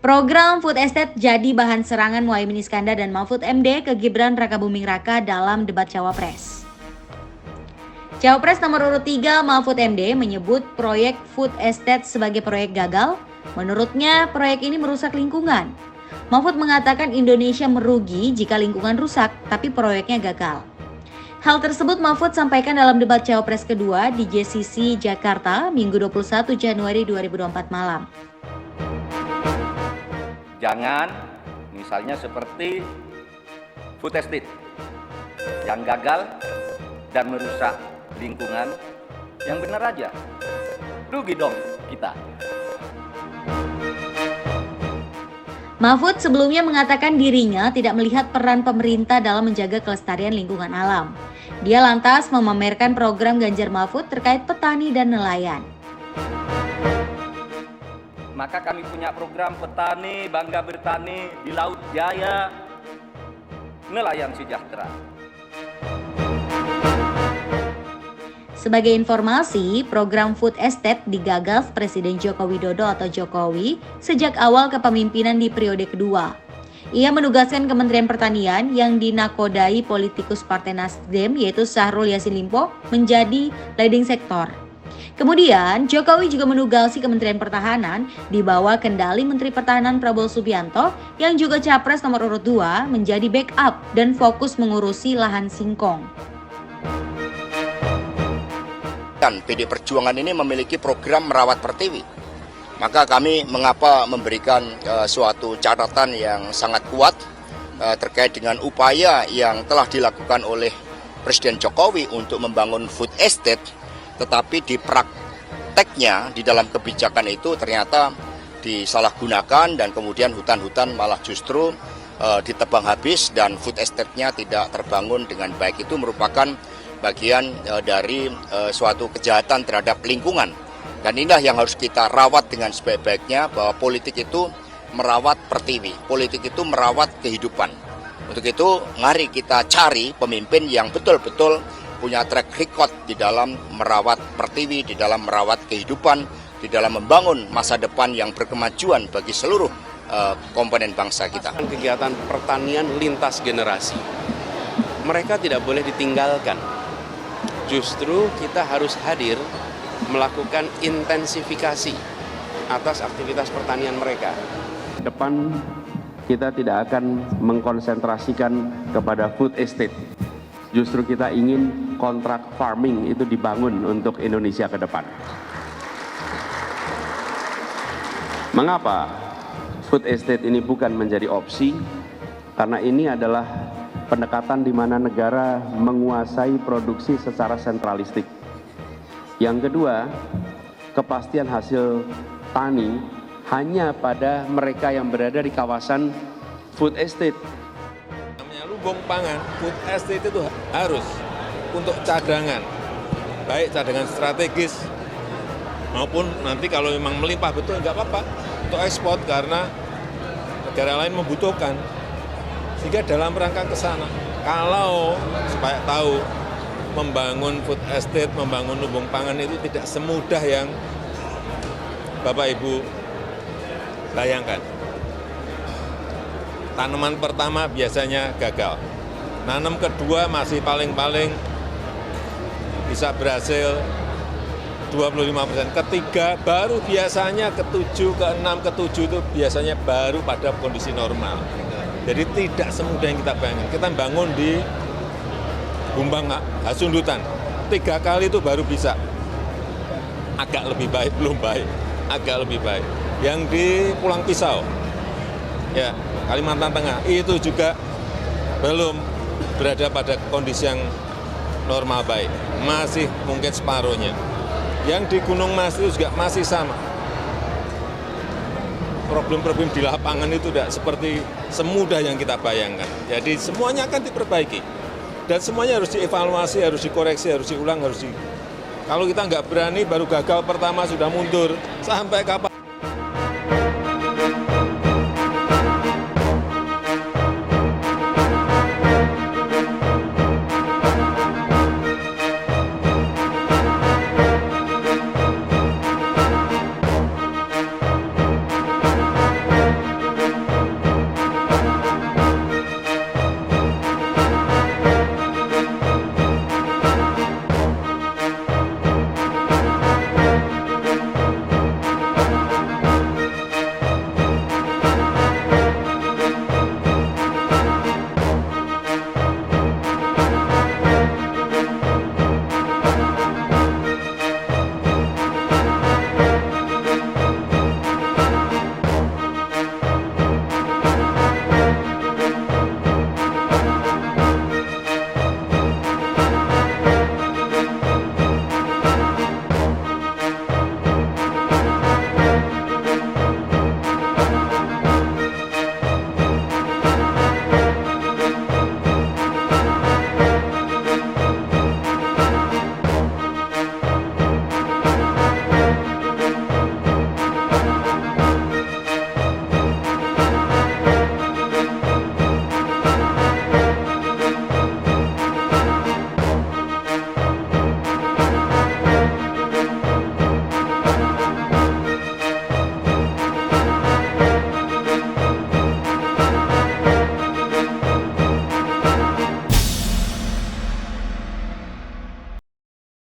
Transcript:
Program Food Estate jadi bahan serangan Muhaimin Iskandar dan Mahfud MD ke Gibran Rakabuming Raka dalam debat Cawapres. Cawapres nomor urut 3 Mahfud MD menyebut proyek Food Estate sebagai proyek gagal. Menurutnya, proyek ini merusak lingkungan. Mahfud mengatakan Indonesia merugi jika lingkungan rusak, tapi proyeknya gagal. Hal tersebut Mahfud sampaikan dalam debat Cawapres kedua di JCC Jakarta, Minggu 21 Januari 2024 malam. Jangan misalnya seperti food estate yang gagal dan merusak lingkungan, yang benar aja. Rugi dong kita. Mahfud sebelumnya mengatakan dirinya tidak melihat peran pemerintah dalam menjaga kelestarian lingkungan alam. Dia lantas memamerkan program Ganjar Mahfud terkait petani dan nelayan. Maka kami punya program petani, bangga bertani di Laut Jaya, nelayan sejahtera. Sebagai informasi, program Food Estate digagas Presiden Joko Widodo atau Jokowi sejak awal kepemimpinan di periode kedua. Ia menugaskan Kementerian Pertanian yang dinakodai politikus Partai Nasdem yaitu Syahrul Yassin Limpo menjadi leading sektor. Kemudian, Jokowi juga menugasi Kementerian Pertahanan di bawah kendali Menteri Pertahanan Prabowo Subianto yang juga Capres nomor urut 2 menjadi backup dan fokus mengurusi lahan singkong. Dan PD Perjuangan ini memiliki program merawat pertiwi. Maka kami mengapa memberikan suatu catatan yang sangat kuat terkait dengan upaya yang telah dilakukan oleh Presiden Jokowi untuk membangun food estate, tetapi di prakteknya di dalam kebijakan itu ternyata disalahgunakan dan kemudian hutan-hutan malah justru ditebang habis dan food estate-nya tidak terbangun dengan baik. Itu merupakan bagian dari suatu kejahatan terhadap lingkungan. Dan inilah yang harus kita rawat dengan sebaik-baiknya, bahwa politik itu merawat pertiwi, politik itu merawat kehidupan. Untuk itu mari kita cari pemimpin yang betul-betul punya track record di dalam merawat pertiwi, di dalam merawat kehidupan, di dalam membangun masa depan yang berkemajuan bagi seluruh komponen bangsa kita. Kegiatan pertanian lintas generasi, mereka tidak boleh ditinggalkan. Justru kita harus hadir melakukan intensifikasi atas aktivitas pertanian mereka. Depan kita tidak akan mengkonsentrasikan kepada food estate. Justru kita ingin kontrak farming itu dibangun untuk Indonesia ke depan. Mengapa food estate ini bukan menjadi opsi? Karena ini adalah pendekatan di mana negara menguasai produksi secara sentralistik. Yang kedua, kepastian hasil tani hanya pada mereka yang berada di kawasan food estate. Namanya lumbung pangan, food estate itu harus untuk cadangan, baik cadangan strategis maupun nanti kalau memang melimpah betul nggak apa-apa untuk ekspor karena negara lain membutuhkan. Sehingga dalam rangka ke sana, kalau supaya tahu membangun food estate, membangun lumbung pangan itu tidak semudah yang Bapak Ibu bayangkan. Tanaman pertama biasanya gagal. Nanam kedua masih paling-paling bisa berhasil 25%. Ketiga baru biasanya ke-7, ke-6, ke-7 itu biasanya baru pada kondisi normal. Jadi tidak semudah yang kita bayangkan. Kita bangun di Bumbang Hasundutan, 3 kali itu baru bisa. Agak lebih baik, belum baik. Agak lebih baik. Yang di Pulang Pisau, ya Kalimantan Tengah, itu juga belum berada pada kondisi yang normal baik. Masih mungkin separuhnya. Yang di Gunung Mas itu juga masih sama. Problem-problem di lapangan itu tidak seperti semudah yang kita bayangkan. Jadi semuanya akan diperbaiki. Dan semuanya harus dievaluasi, harus dikoreksi, harus diulang, Kalau kita nggak berani, baru gagal pertama sudah mundur. Sampai kapan?